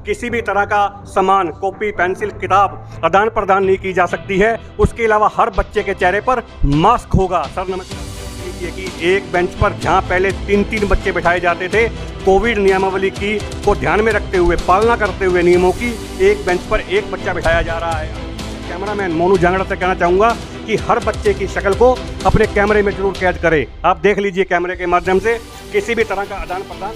किसी भी तरह का सामान, कॉपी, पेंसिल, किताब आदान प्रदान नहीं की जा सकती है। उसके अलावा हर बच्चे के चेहरे पर मास्क होगा। सर नमस्कार। कि एक बेंच पर जहां पहले 3-3 बच्चे बिठाए जाते थे, कोविड नियमावली की को ध्यान में रखते हुए, पालना करते हुए नियमों की, एक बेंच पर एक बच्चा बिठाया जा रहा है। कैमरामैन मोनू जांगड़ा से कहना चाहूँगा कि हर बच्चे की शक्ल को अपने कैमरे में जरूर कैद करें। आप देख लीजिए कैमरे के माध्यम से किसी भी तरह का आदान प्रदान।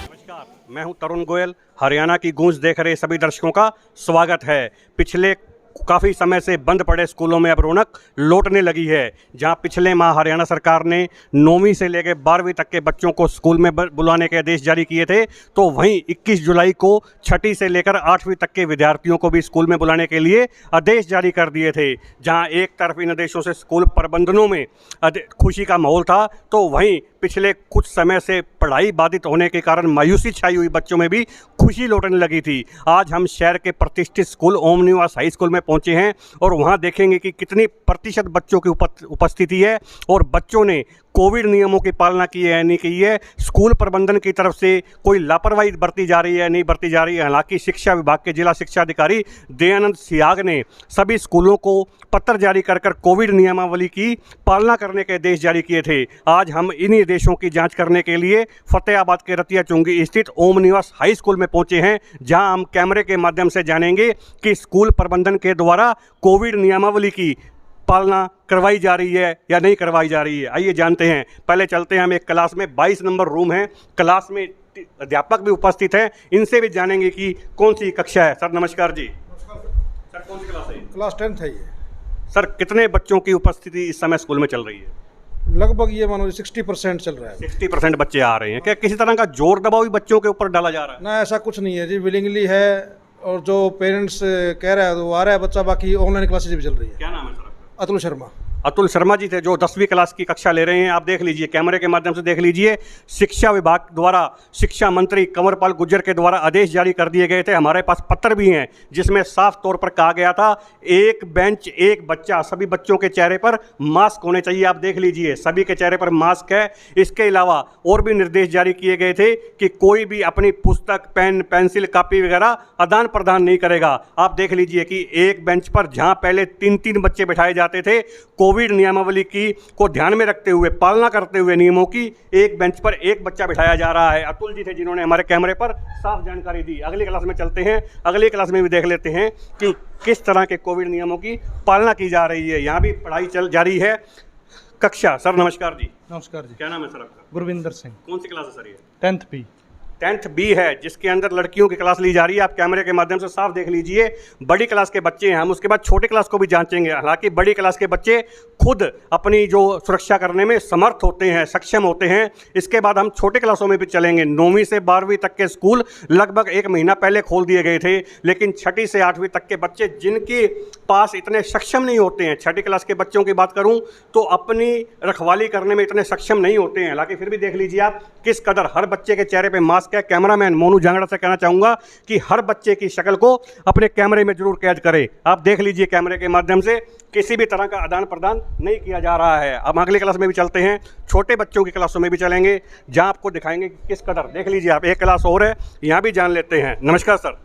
नमस्कार, मैं हूं तरुण गोयल। हरियाणा की गूंज देख रहे सभी दर्शकों का स्वागत है। पिछले काफ़ी समय से बंद पड़े स्कूलों में अब रौनक लौटने लगी है। जहां पिछले माह हरियाणा सरकार ने 9वीं से लेकर 12वीं तक के बच्चों को स्कूल में बुलाने के आदेश जारी किए थे, तो वहीं 21 जुलाई को 6ठी से लेकर 8वीं तक के विद्यार्थियों को भी स्कूल में बुलाने के लिए आदेश जारी कर दिए थे। जहां एक तरफ इन आदेशों से स्कूल प्रबंधनों में खुशी का माहौल था, तो वहीं पिछले कुछ समय से पढ़ाई बाधित होने के कारण मायूसी छाई हुई बच्चों में भी खुशी लौटने लगी थी। आज हम शहर के प्रतिष्ठित स्कूल ओम निवास हाई स्कूल में पहुंचे हैं और वहां देखेंगे कि कितनी प्रतिशत बच्चों की उपस्थिति है और बच्चों ने कोविड नियमों की पालना की है या नहीं की है। स्कूल प्रबंधन की तरफ से कोई लापरवाही बरती जा रही है, नहीं बरती जा रही है। हालांकि शिक्षा विभाग के जिला शिक्षा अधिकारी दयानंद सियाग ने सभी स्कूलों को पत्र जारी कर कोविड नियमावली की पालना करने के आदेश जारी किए थे। आज हम इन्हीं आदेशों की जांच करने के लिए फतेहाबाद के रतिया चुंगी स्थित ओम निवास हाई स्कूल में पहुंचे हैं, जहां हम कैमरे के माध्यम से जानेंगे कि स्कूल प्रबंधन के द्वारा कोविड नियमावली की पालना करवाई जा रही है या नहीं करवाई जा रही है। आइए जानते हैं। पहले चलते हैं हम एक क्लास में, 22 नंबर रूम है, क्लास में अध्यापक भी उपस्थित हैं, इनसे भी जानेंगे कि कौन सी कक्षा है। सर नमस्कार जी। सर कौन सी क्लास है? क्लास 10th है ये। सर कितने बच्चों की उपस्थिति इस समय स्कूल में चल रही है? लगभग ये मानो 60% चल रहा है। 60% बच्चे आ रहे हैं। क्या किसी तरह का जोर दबाव भी बच्चों के ऊपर डाला जा रहा है? ना, ऐसा कुछ नहीं है जी, विलिंगली है और जो पेरेंट्स कह रहा है तो आ रहा है बच्चा। बाकी ऑनलाइन क्लासेज भी चल रही है। क्या नाम है सर? अतुल शर्मा। अतुल शर्मा जी थे जो 10वीं क्लास की कक्षा ले रहे हैं। आप देख लीजिए कैमरे के माध्यम से, देख लीजिए शिक्षा विभाग द्वारा शिक्षा मंत्री कंवरपाल गुर्जर के द्वारा आदेश जारी कर दिए गए थे। हमारे पास पत्र भी हैं जिसमें साफ तौर पर कहा गया था एक बेंच एक बच्चा, सभी बच्चों के चेहरे पर मास्क होने चाहिए। आप देख लीजिए सभी के चेहरे पर मास्क है। इसके अलावा और भी निर्देश जारी किए गए थे कि कोई भी अपनी पुस्तक, पेन, पेंसिल, कॉपी वगैरह आदान प्रदान नहीं करेगा। आप देख लीजिए कि एक बेंच पर जहां पहले 3-3 बच्चे बिठाए जाते थे, कोविड नियमावली की को ध्यान में रखते हुए, पालना करते हुए नियमों की, एक बेंच पर एक बच्चा बिठाया जा रहा है। अतुल जी थे जिन्होंने हमारे कैमरे पर साफ जानकारी दी। अगली क्लास में चलते हैं, अगली क्लास में भी देख लेते हैं कि किस तरह के कोविड नियमों की पालना की जा रही है। यहाँ भी पढ़ाई जारी है। कक्षा, सर नमस्कार जी। नमस्कार जी। क्या नाम है सर आपका? गुरविंदर सिंह। कौन सी क्लास है सर ये? 10th B। 10th B है, जिसके अंदर लड़कियों की क्लास ली जा रही है। आप कैमरे के माध्यम से साफ देख लीजिए बड़ी क्लास के बच्चे हैं। हम उसके बाद छोटी क्लास को भी जांचेंगे। हालांकि बड़ी क्लास के बच्चे खुद अपनी जो सुरक्षा करने में समर्थ होते हैं, सक्षम होते हैं। इसके बाद हम छोटे क्लासों में भी चलेंगे। 9वीं से 12वीं तक के स्कूल लगभग 1 महीना पहले खोल दिए गए थे, लेकिन 6ठी से 8वीं तक के बच्चे जिनके पास इतने सक्षम नहीं होते हैं, 6ठी क्लास के बच्चों की बात करूं तो अपनी रखवाली करने में इतने सक्षम नहीं होते हैं। हालांकि फिर भी देख लीजिए आप किस कदर हर बच्चे के चेहरे पे मास्क है। कैमरामैन मोनू जांगड़ा से कहना चाहूँगा कि हर बच्चे की शक्ल को अपने कैमरे में जरूर कैद करें। आप देख लीजिए कैमरे के माध्यम से किसी भी तरह का आदान प्रदान नहीं किया जा रहा है। अब अगली क्लास में भी चलते हैं, छोटे बच्चों की क्लासों में भी चलेंगे, जहां आपको दिखाएंगे कि किस कदर। देख लीजिए आप, एक क्लास और है, यहाँ भी जान लेते हैं। नमस्कार सर।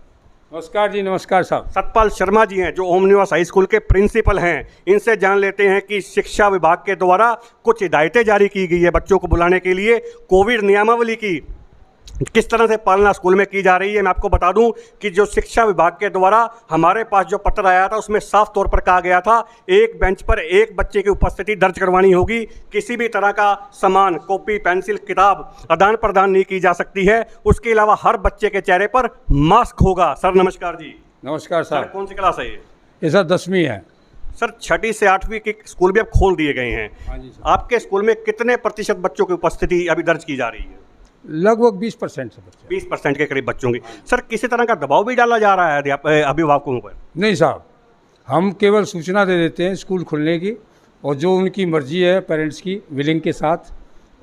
नमस्कार जी। नमस्कार साहब। सतपाल शर्मा जी हैं जो ओम निवास हाई स्कूल के प्रिंसिपल हैं। इनसे जान लेते हैं कि शिक्षा विभाग के द्वारा कुछ हिदायतें जारी की गई है बच्चों को बुलाने के लिए, कोविड नियमावली की किस तरह से पालना स्कूल में की जा रही है। मैं आपको बता दूं कि जो शिक्षा विभाग के द्वारा हमारे पास जो पत्र आया था उसमें साफ तौर पर कहा गया था एक बेंच पर एक बच्चे की उपस्थिति दर्ज करवानी होगी। किसी भी तरह का सामान, कॉपी, पेंसिल, किताब आदान प्रदान नहीं की जा सकती है। उसके अलावा हर बच्चे के चेहरे पर मास्क होगा। सर नमस्कार जी। नमस्कार सर सर। कौन सी क्लास है ये सर 10वीं है। सर 6ठी से 8वीं के स्कूल भी अब खोल दिए गए हैं। हाँ जी सर। आपके स्कूल में कितने प्रतिशत बच्चों की उपस्थिति अभी दर्ज की जा रही है? लगभग 20% से बच्चे। 20% के करीब बच्चों की। सर किसी तरह का दबाव भी डाला जा रहा है अभिभावकों पर? नहीं साहब, हम केवल सूचना दे देते हैं स्कूल खुलने की, और जो उनकी मर्जी है पेरेंट्स की विलिंग के साथ,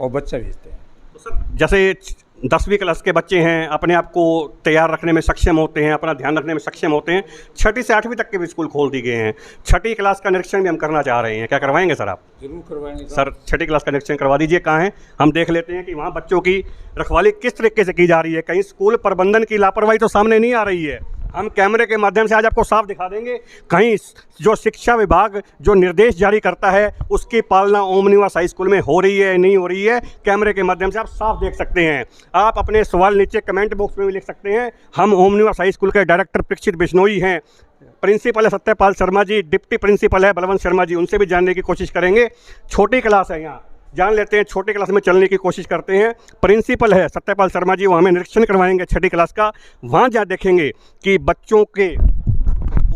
और बच्चा भेजते हैं। तो सर जैसे 10वीं क्लास के बच्चे हैं, अपने आप को तैयार रखने में सक्षम होते हैं, अपना ध्यान रखने में सक्षम होते हैं। 6ठी से 8वीं तक के भी स्कूल खोल दिए गए हैं। 6ठी क्लास का निरीक्षण भी हम करना चाह रहे हैं, क्या करवाएंगे सर आप? जरूर करवाएंगे सर 6ठी क्लास का निरीक्षण करवा दीजिए। कहाँ है, हम देख लेते हैं कि वहाँ बच्चों की रखवाली किस तरीके से की जा रही है। कहीं स्कूल प्रबंधन की लापरवाही तो सामने नहीं आ रही है। हम कैमरे के माध्यम से आज आपको साफ दिखा देंगे। कहीं जो शिक्षा विभाग जो निर्देश जारी करता है उसकी पालना ओम निवास हाई स्कूल में हो रही है नहीं हो रही है, कैमरे के माध्यम से आप साफ देख सकते हैं। आप अपने सवाल नीचे कमेंट बॉक्स में भी लिख सकते हैं। हम ओम निवास हाई स्कूल के डायरेक्टर परीक्षित बिश्नोई हैं, प्रिंसिपल है सत्यपाल शर्मा जी, डिप्टी प्रिंसिपल है बलवंत शर्मा जी, उनसे भी जानने की कोशिश करेंगे। छोटी क्लास है, यहाँ जान लेते हैं, छोटी क्लास में चलने की कोशिश करते हैं। प्रिंसिपल है सत्यपाल शर्मा जी, वो हमें निरीक्षण करवाएंगे 6ठी क्लास का। वहाँ जा देखेंगे कि बच्चों के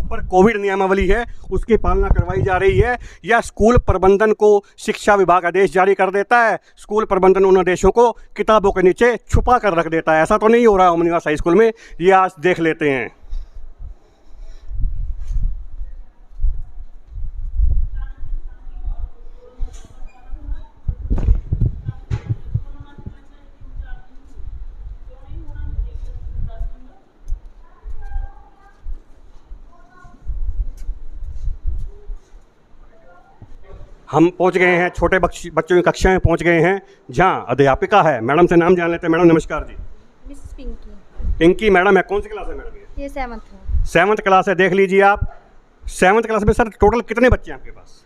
ऊपर कोविड नियमावली है उसकी पालना करवाई जा रही है या स्कूल प्रबंधन को शिक्षा विभाग आदेश जारी कर देता है, स्कूल प्रबंधन उन आदेशों को किताबों के नीचे छुपा कर रख देता है। ऐसा तो नहीं हो रहा ओम निवास हाई स्कूल में, ये आज देख लेते हैं। हम पहुंच गए हैं, छोटे बच्चों की कक्षा में पहुंच गए हैं जहां अध्यापिका है। मैडम से नाम जान लेते हैं। मैडम नमस्कार जी। मिसेस पिंकी। पिंकी मैडम है, कौन सी क्लास है मैडम? ये 7th है। 7th क्लास है, देख लीजिए आप। 7th क्लास में सर टोटल कितने बच्चे हैं आपके पास?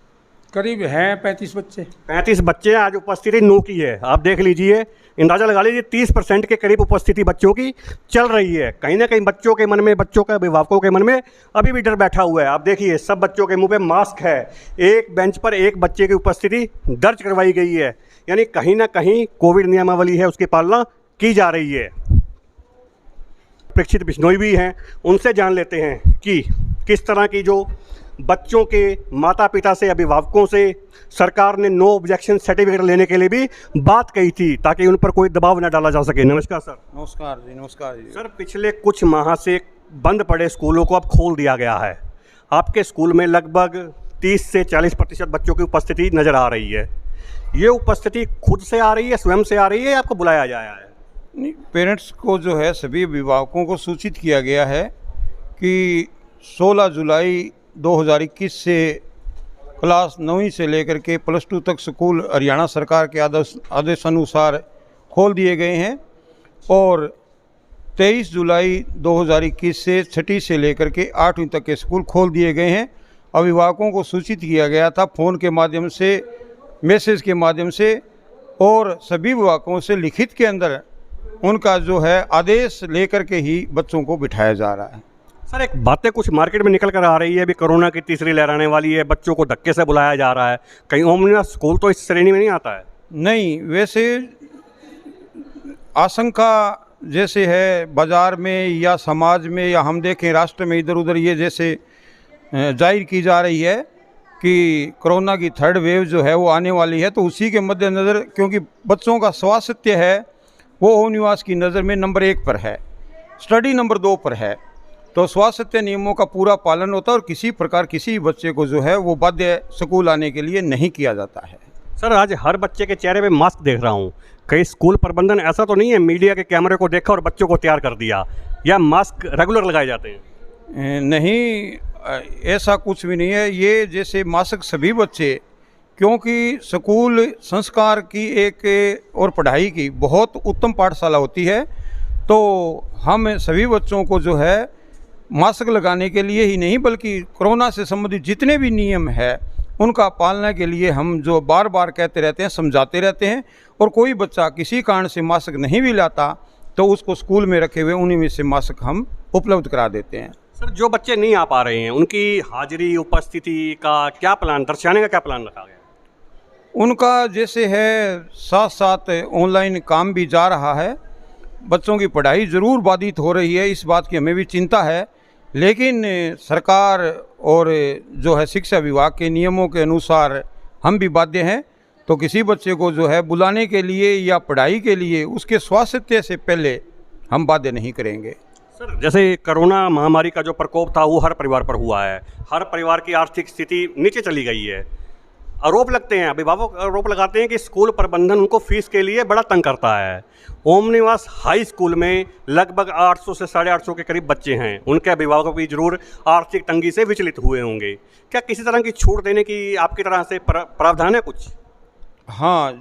करीब हैं 35 बच्चे। 35 बच्चे हैं। आज उपस्थिति 9 की है, आप देख लीजिए, अंदाज़ा लगा लीजिए 30% के करीब उपस्थिति बच्चों की चल रही है। कहीं ना कहीं बच्चों के मन में, बच्चों के अभिभावकों के मन में अभी भी डर बैठा हुआ है। आप देखिए सब बच्चों के मुंह पे मास्क है, एक बेंच पर एक बच्चे की उपस्थिति दर्ज करवाई गई है, यानी कहीं ना कहीं कोविड नियमावली है उसकी पालना की जा रही है। परीक्षित बिश्नोई भी हैं, उनसे जान लेते हैं कि किस तरह की जो बच्चों के माता पिता से, अभिभावकों से सरकार ने नो ऑब्जेक्शन सर्टिफिकेट लेने के लिए भी बात कही थी ताकि उन पर कोई दबाव न डाला जा सके। नमस्कार सर। नमस्कार जी। नमस्कार जी। सर पिछले कुछ माह से बंद पड़े स्कूलों को अब खोल दिया गया है। आपके स्कूल में लगभग 30 से 40% बच्चों की उपस्थिति नज़र आ रही है। ये उपस्थिति खुद से आ रही है, स्वयं से आ रही है या आपको बुलाया जाया है? नहीं, पेरेंट्स को जो है सभी अभिभावकों को सूचित किया गया है कि 16 जुलाई 2021 से क्लास 9वीं से लेकर के +2 तक स्कूल हरियाणा सरकार के आदेशानुसार खोल दिए गए हैं और 23 जुलाई 2021 से 6ठी से लेकर के 8वीं तक के स्कूल खोल दिए गए हैं। अभिभावकों को सूचित किया गया था फ़ोन के माध्यम से, मैसेज के माध्यम से और सभी अभिभावकों से लिखित के अंदर उनका जो है आदेश लेकर के ही बच्चों को बिठाया जा रहा है। सर एक बातें कुछ मार्केट में निकल कर आ रही है, अभी कोरोना की तीसरी लहर आने वाली है, बच्चों को धक्के से बुलाया जा रहा है, कहीं ओम निवास स्कूल तो इस श्रेणी में नहीं आता है? नहीं, वैसे आशंका जैसे है बाज़ार में या समाज में या हम देखें राष्ट्र में इधर उधर ये जैसे जाहिर की जा रही है कि कोरोना की 3rd वेव जो है वो आने वाली है, तो उसी के मद्देनज़र क्योंकि बच्चों का स्वास्थ्य है वो ओम निवास की नज़र में नंबर 1 पर है, स्टडी नंबर 2 पर है, तो स्वास्थ्य नियमों का पूरा पालन होता है और किसी प्रकार किसी बच्चे को जो है वो बाध्य स्कूल आने के लिए नहीं किया जाता है। सर आज हर बच्चे के चेहरे पे मास्क देख रहा हूँ, कहीं स्कूल प्रबंधन ऐसा तो नहीं है मीडिया के कैमरे को देखा और बच्चों को तैयार कर दिया, या मास्क रेगुलर लगाए जाते हैं? नहीं, ऐसा कुछ भी नहीं है। ये जैसे मास्क सभी बच्चे, क्योंकि स्कूल संस्कार की एक और पढ़ाई की बहुत उत्तम पाठशाला होती है, तो हम सभी बच्चों को जो है मास्क लगाने के लिए ही नहीं बल्कि कोरोना से संबंधित जितने भी नियम है उनका पालना के लिए हम जो बार बार कहते रहते हैं, समझाते रहते हैं, और कोई बच्चा किसी कारण से मास्क नहीं भी लाता तो उसको स्कूल में रखे हुए उन्हीं में से मास्क हम उपलब्ध करा देते हैं। सर जो बच्चे नहीं आ पा रहे हैं उनकी हाजिरी उपस्थिति का क्या प्लान, दर्शाने का क्या प्लान रखा गया? उनका जैसे है साथ साथ ऑनलाइन काम भी जा रहा है। बच्चों की पढ़ाई ज़रूर बाधित हो रही है, इस बात की हमें भी चिंता है, लेकिन सरकार और जो है शिक्षा विभाग के नियमों के अनुसार हम भी बाध्य हैं, तो किसी बच्चे को जो है बुलाने के लिए या पढ़ाई के लिए उसके स्वास्थ्य से पहले हम बाध्य नहीं करेंगे। सर जैसे कोरोना महामारी का जो प्रकोप था वो हर परिवार पर हुआ है, हर परिवार की आर्थिक स्थिति नीचे चली गई है, आरोप लगते हैं, अभिभावक आरोप लगाते हैं कि स्कूल प्रबंधन उनको फीस के लिए बड़ा तंग करता है। ओमनिवास हाई स्कूल में लगभग 800 से 850 के करीब बच्चे हैं। उनके अभिभावक भी जरूर आर्थिक तंगी से विचलित हुए होंगे। क्या किसी तरह की छूट देने की आपकी तरह से प्रावधान है कुछ? हाँ,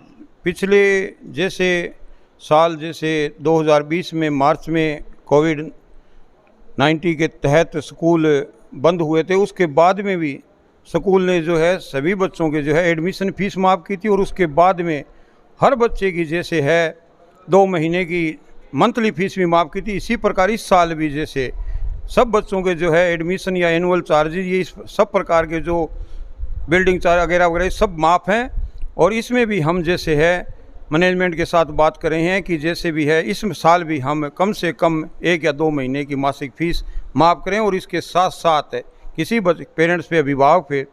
पिछले जैसे साल जैसे 2020 में मार्च में कोविड-19 के तहत स्कूल बंद हुए थे, उसके बाद में भी स्कूल ने जो है सभी बच्चों के जो है एडमिशन फ़ीस माफ़ की थी और उसके बाद में हर बच्चे की जैसे है 2 महीने की मंथली फ़ीस भी माफ़ की थी। इसी प्रकार इस साल भी जैसे सब बच्चों के जो है एडमिशन या एनुअल चार्जेज, ये सब प्रकार के जो बिल्डिंग चार्ज वगैरह वगैरह सब माफ़ हैं। और इसमें भी हम जैसे है मैनेजमेंट के साथ बात कर रहे हैं कि जैसे भी है इस साल भी हम कम से कम 1 या 2 महीने की मासिक फ़ीस माफ़ करें। और इसके साथ साथ किसी पेरेंट्स पे, अभिभावक पे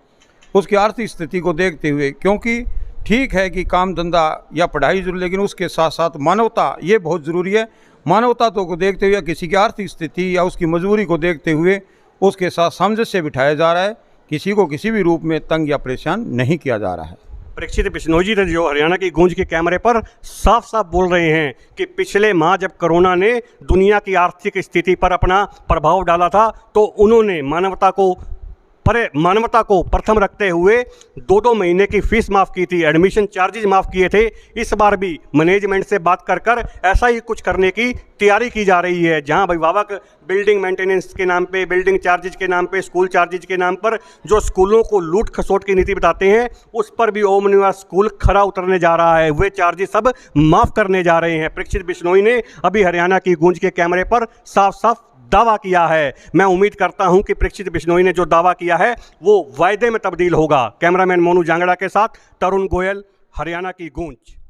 उसकी आर्थिक स्थिति को देखते हुए, क्योंकि ठीक है कि काम धंधा या पढ़ाई जरूरी, लेकिन उसके साथ साथ मानवता ये बहुत ज़रूरी है। मानवता को देखते हुए, किसी की आर्थिक स्थिति या उसकी मजबूरी को देखते हुए उसके साथ सामंजस्य बिठाया जा रहा है। किसी को किसी भी रूप में तंग या परेशान नहीं किया जा रहा है। परीक्षित बिश्नोई जी जो हरियाणा की गूंज के कैमरे पर साफ साफ बोल रहे हैं कि पिछले माह जब कोरोना ने दुनिया की आर्थिक स्थिति पर अपना प्रभाव डाला था, तो उन्होंने मानवता को प्रथम रखते हुए 2-2 महीने की फीस माफ़ की थी, एडमिशन चार्जेज माफ़ किए थे। इस बार भी मैनेजमेंट से बात कर ऐसा ही कुछ करने की तैयारी की जा रही है, जहां अभिभावक बिल्डिंग मेंटेनेंस के नाम पे, बिल्डिंग चार्जेज के नाम पे, स्कूल चार्जेज के नाम पर जो स्कूलों को लूट खसोट की नीति बताते हैं, उस पर भी ओमनिवास स्कूल खरा उतरने जा रहा है। वे चार्जेज सब माफ़ करने जा रहे हैं। परीक्षित बिश्नोई ने अभी हरियाणा की गूंज के कैमरे पर साफ साफ दावा किया है। मैं उम्मीद करता हूं कि परीक्षित बिश्नोई ने जो दावा किया है वो वायदे में तब्दील होगा। कैमरामैन मोनू जांगड़ा के साथ तरुण गोयल, हरियाणा की गूंज।